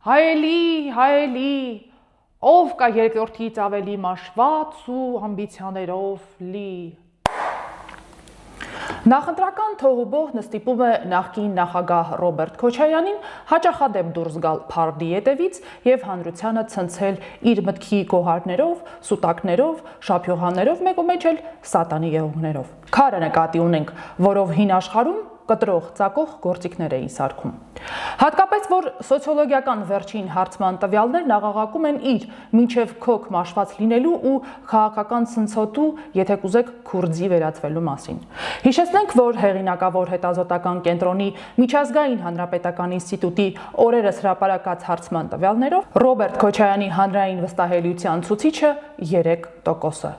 հայելի, ով կա երկրորդից ավելի մաշված ու ամբիցիաներով լի։ Նախընտրական թողուբոհ նստիպում է նախկին նախագահ Ռոբերտ Քոչարյանին հաճախադեպ դուրս գալ փարդի ետևից եւ հանրությանը ցնցել իր մտքի գոհարներով, սուտակներով, շափյողաններով, մեկումեջ էլ սատանի եղունգներով։ Քարը նկատի ունենք, որով հին աշխարհում կտրող ծակող գործիքներ էին սարքում։ Հատկապես, որ սոցիոլոգիական վերջին հարցման տվյալներն աղաղակում են իր մինչև քոք մաշված լինելու ու քաղաքական ցնցոտու, եթե կուզեք, քուրձի վերածվելու մասին։ Հիշեցնենք, որ հեղինակավոր հետազոտական կենտրոնի Միջազգային հանրապետական ինստիտուտի օրերս հրապարակած հարցման տվյալներով Ռոբերտ Քոչարյանի հանրային վստահելիության ցուցիչը 3% է։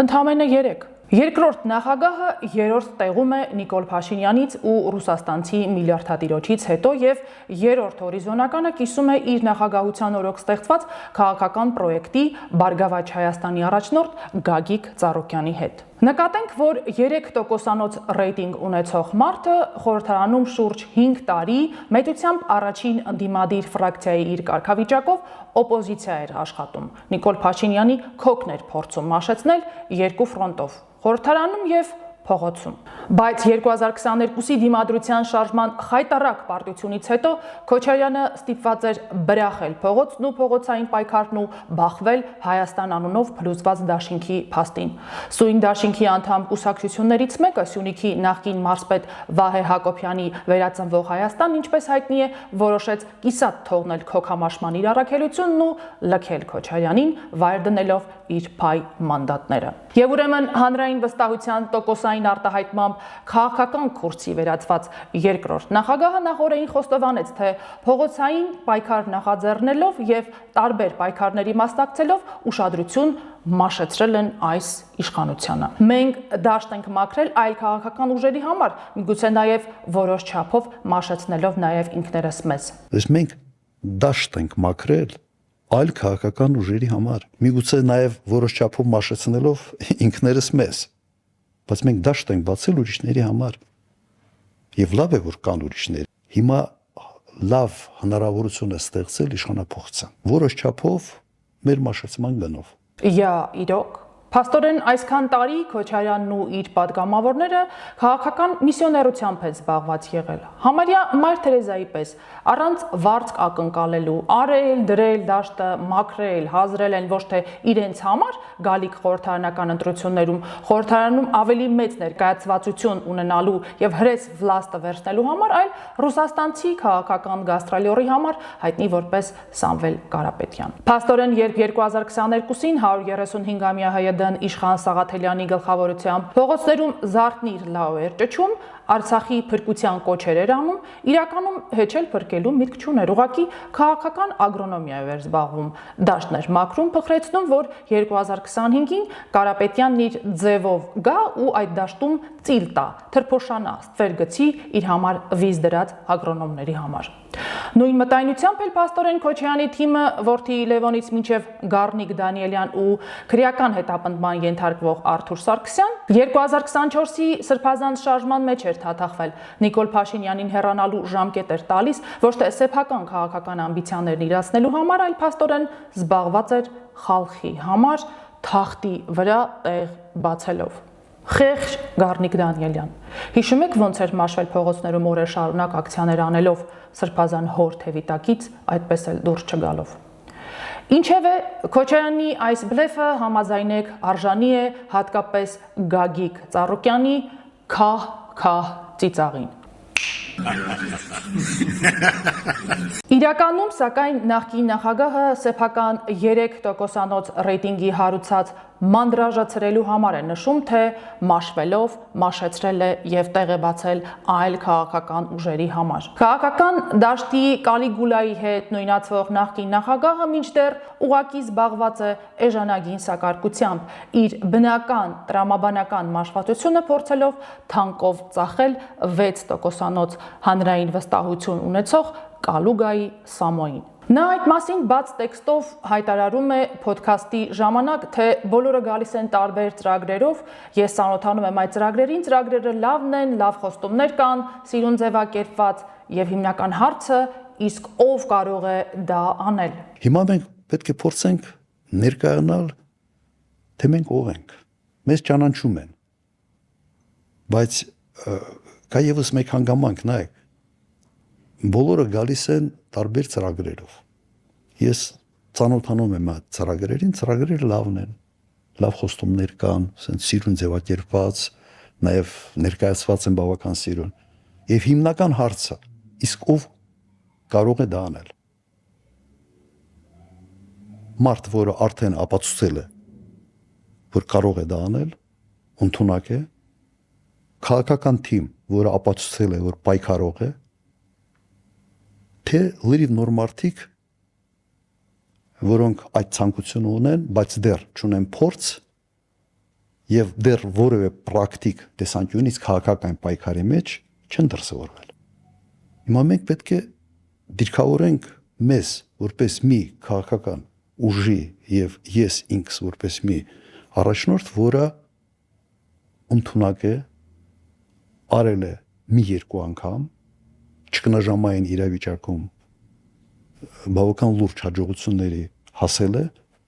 Ընդամենը 3։ Երկրորդ նախագահը երրորդ տեղում է Նիկոլ Փաշինյանից ու ռուսաստանցի միլիարդատիրոջից հետո եւ երրորդ հորիզոնականը կիսում է իր նախագահության օրոք ստեղծված քաղաքական պրոյեկտի Բարգավաճ Հայաստանի առաջնորդ Գագիկ Ծառուկյանի հետ։ Նկատենք, որ 3%-անոց ռեյտինգ ունեցող մարդը խորհրդարանում շուրջ 5 տարի մեծությամբ առաջին ընդդիմադիր ֆրակցիայի իր կարգավիճակով օպոզիցիա էր աշխատում։ Նիկոլ Փաշինյանի քոքն էր փորձում մաշեցնել երկու ֆրոնտով՝ խորհրդարանում եւ փողոցում։ Բայց 2022-ի դիմադրության շարժման խայտառակ պարտությունից հետո Քոչարյանը ստիպված էր բրախել փողոցն ու փողոցային պայքարն ու բախվել Հայաստան անունով փլուզված դաշինքի փաստին։ Սույն դաշինքի անդամ կուսակցություններից մեկը Սյունիքի նախկին մարզպետ Վահե Հակոբյանի վերածնվող Հայաստան, ինչպես հայտնի է, որոշեց կիսատ թողնել քոքամաշման իր առաքելությունն ու լքել Քոչարյանին, վայր դնելով իր փայ մանդատները։ Եվ ուրեմն հանրային վստահության տոկոսային արտահայտմամբ քաղաքական կուրսի վերածված երկրորդ նախագահը նախորդին խոստովանեց, թե փողոցային պայքար նախաձեռնելով եւ տարբեր պայքարների մասնակցելով ուշադրություն մաշեցրել են այս իշխանությանը։ Մենք դաշտ ենք մաքրել այլ քաղաքական ուժերի համար, միգուցե նաեւ որոշ չափով մաշեցնելով նաեւ ինքներս մեզ։ Ես մենք դաշտ ենք մաքրել այլ քաղաքական ուժերի համար, միգուցե նաև որոշ չափով մաշեցնելով ինքներս մեզ, բայց մենք դաշտ ենք բացել ուրիշների համար, եւ լավ է, որ կան ուրիշներ։ Հիմա լավ հնարավորություն է ստեղծել իշխանափոխության, որոշ չափով մեր մաշեցման գնով։ Իրոք Փաստորեն այսքան տարի Քոչարյանն ու իր պատգամավորները քաղաքական միսիոներությամբ են զբաղված եղել։ Համարյա Մայր Թերեզայի պես առանց վարձք ակնկալելու, արել, դրել, դաշտը մաքրել, հազրել են ոչ թե իրենց համար գալիք խորհրդարանական ընտրություններում, խորհրդարանում ավելի մեծ ներկայացվածություն ունենալու եւ հրես վլաստը վերցնելու համար, այլ ռուսաստանցի քաղաքական գաստրոլյորի համար հայտնի որպես Սամվել Կարապետյան։ Փաստորեն, երբ 2022-ին 135-ամյա Իշխան Սաղաթելյանի գլխավորությամբ փողոցներում զարթնիր լավ էր ճչում, Արցախի փրկության կոչեր էր անում, իրականում հեչել փրկելու միտք չուներ, ուղղակի քաղաքական ագրոնոմիայով էր զբաղվում, դաշտն էր մաքրում, փխրեցնում, որ 2025-ին Կարապետյանն իր ձևով գա ու այդ դաշտում ծիլ տա, թրփոշանա, ստվեր գցի իր համար վիզ դրած ագրոնոմների համար։ Նույն մտայնությամբ էլ փաստորեն Քոչարյանի թիմը, որդի Լևոնից մինչև Գառնիկ Դանիելյան ու քրեական հետապնդման ենթարկվող Արթուր Սարգսյան 2024-ի սրբազան շարժման մեջ էր թաթախվել։ Նիկոլ Փաշինյանին հեռանալու ժամկետ էր տալիս ոչ թե սեփական քաղաքական ամբիցիաներն իրացնելու համար, այլ փաստորեն զբաղված էր խալխի համար թախտի վրա տեղ բացելով։ Խեղճ Գառնիկ Դանիելյան։ Հիշում եք ոնց էր մաշվել փողոցներում օրեր շարունակ ակցիաներ անելով սրբազան հոր թևիտակից, այդպես էլ դուրս չգալով։ Ինչևէ, Քոչարյանի այս բլեֆը համաձայնեք արժանի է հատկապես Գագիկ Ծառուկյանի քահ ծիծաղին։ Իրականում, սակայն, նախկին նախագահը սեփական 3%-անոց ռեյտինգի հարուցած մանրաժացրելու համար է նշում, թե մաշվելով մաշեցրել է եւ տեղ է բացել այլ քաղաքական ուժերի համար։ Քաղաքական դաշտի Կալիգուլայի հետ նույնացվող նախկին նախագահը մինչդեռ ուղակի զբաղված է էժանագին սակարկությամբ, իր բնական տրամաբանական մաշվածությունը փորձելով թանկով ծախել 6%-անոց հանրային վստահություն ունեցող Կալուգայի Սամոյին։ Նա այդ մասին բաց տեքստով հայտարարում է ոդքասթի ժամանակ, թե բոլորը գալիս են տարբեր ծրագրերով, ես ծանոթանում եմ այդ ծրագրերին, ծրագրերը լավն են, լավ խոստումներ կան, սիրուն ձևակերպված, եւ հիմնական հարցը իսկ ով կարող է դա անել։ Հիմա մենք պետք է փորձենք ներկայանալ, թե մենք ով ենք։ Մեզ ճանաչում են։ Բայց կա եւս մեկ հանգամանք, նայեք։ Բոլորը գալիս են տարբեր ծրագրերով։ Ես ծանոթանում եմ այդ ծրագրերին, ծրագրերը լավն են։ Լավ խոստումներ կան, ասեն սիրուն ձևակերպված, նաև ներկայացված են բավական սիրուն։ Եվ հիմնական հարցը, իսկ ով կարող է դա անել։ Մարդ, որը արդեն ապացուցել է, որ կարող է դա անել, ընդունակ է, քաղաքական թիմ, որը ապացուցել է, որ պայքարող է, թե լրիվ նոր մարդիկ, որոնք այդ ցանկությունը ունեն, բայց դեռ չունեն փորձ եւ դեռ որևէ պրակտիկ տեսանկյունից քաղաքական պայքարի մեջ չեն դրսևորվել։ Հիմա մենք պետք է դիրքավորենք մեզ որպես մի քաղաքական ուժի եւ ես ինքս որպես մի առաջնորդ, որը ընդունակ է, արել է մի երկու անգամ, ճգնաժամային իրավիճակում բավական լուրջ հաջողությունների հասել է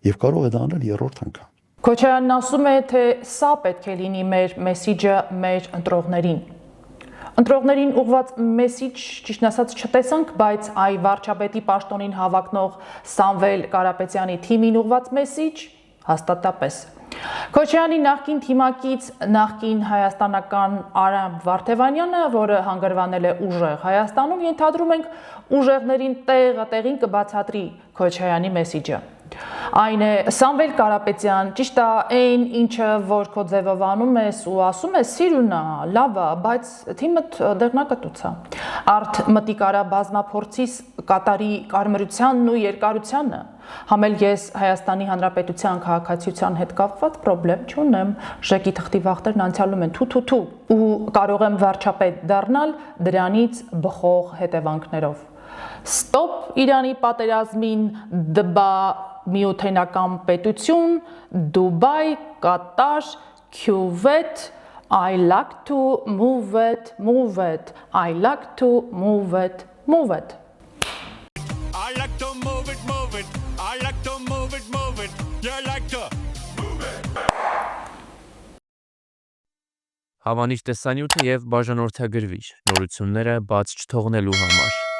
եւ կարող է դա անել երրորդ անգամ։ Քոչարյանն ասում է, թե սա պետք է լինի մեր մեսիջը մեր ընտրողներին։ Ընտրողներին ուղղված մեսիջ, ճիշտն ասած, չտեսանք, բայց այ վարչապետի պաշտոնին հավակնող Սամվել Կարապետյանի թիմին ուղղված մեսիջ հաստատապես։ Քոչարյանի նախկին թիմակից նախկին հայաստանական Արամ Վարդևանյանը, որը հանգրվանել է ուժեղ Հայաստանում, ենթադրում ենք ուժեղներին տեղին կբացատրի Քոչարյանի մեսիջը։ Այն է Սամվել Կարապետյան, ճիշտ է, այն ինչը որ քո ձևով անում ես ու ասում ես սիրուն է, լավ է, բայց թիմդ դեղնակտուց է։ Արդ մտի կարա բազմափորձիս կատարի կարմրությանն ու երկարությանը։ Համել ես Հայաստանի Հանրապետության քաղաքացիության հետ կապված պրոբլեմ չունեմ, ժեկի թղթի վախտերն անցյալում են թու ու կարող եմ վարչապետ դառնալ դրանից բխող հետևանքներով։ Ստոպ Իրանի պատերազմին, դբա միութենական պետություն, Դուբայ, Կատար, Քյուվետ, I like to move it, I like to move it, I like to move it, I like to move it, you like to move it. Հավանիչ տեսանյութը եւ բաժանորդագրվիչ նորությունները բաց չթողնելու համար